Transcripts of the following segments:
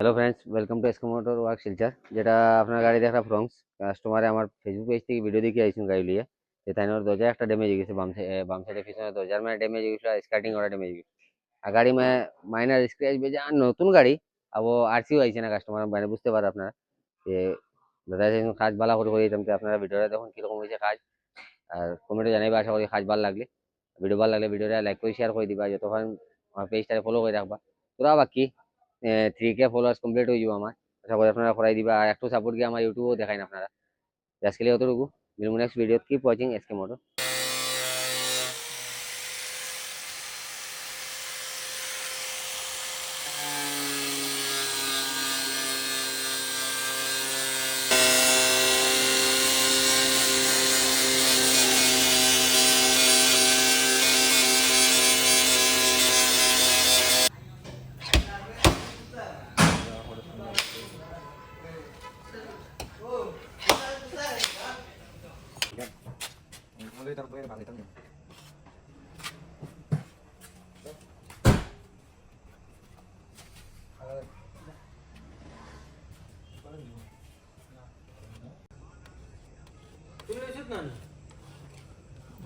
Hello friends, welcome to Essco motor work Silchar. যেটা আপনার গাড়ি দেখা ফ্রংস কাস্টমারে আমার ফেসবুক পেজ থেকে ভিডিও দেখে আইসুন গাড়ি লিয়ে। যে তাই দরজা একটা ড্যামেজ হয়ে গেছে, বাম সাইডে পিছনে দরজার মানে ড্যামেজ হয়ে গেছে, স্কার্টিং ওরা ড্যামেজ হয়ে গেছে। আর গাড়ি में মাইনার স্ক্র্যাচ বেজে, আর নতুন গাড়ি अब वो আরসিও আইছে না কাস্টমার, মানে বুঝতে পারে আপনারা যে দাদা কাজ ভালো করে দিতাম। তো আপনারা ভিডিওটা দেখুন কিরকম হয়েছে কাজ, আর কমেন্টে জানাইবা। আশা করি কাজ ভালো লাগলে, ভিডিও ভালো লাগলে ভিডিওটা লাইক করে শেয়ার করে দিবা, যতক্ষণ আমার পেজটা ফলো করে রাখবা। তোরা বাকি 3K ফলোয়ার্স কমপ্লিট হয়ে যাবো আমার। আশা করি আপনারা করাই দিবা, আর একটু সাপোর্ট গিয়ে আমার ইউটিউবেও দেখাই না আপনারা। আজকে অতটুকু, মিলবো next video. Keep watching SK motor.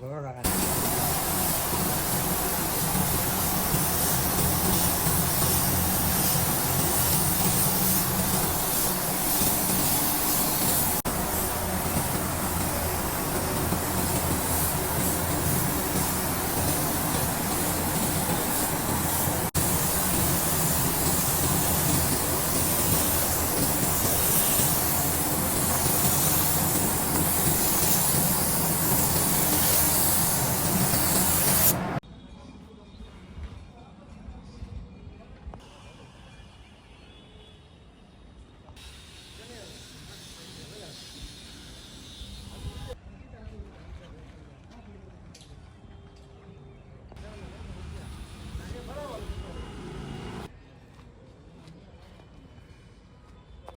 বড় রাখা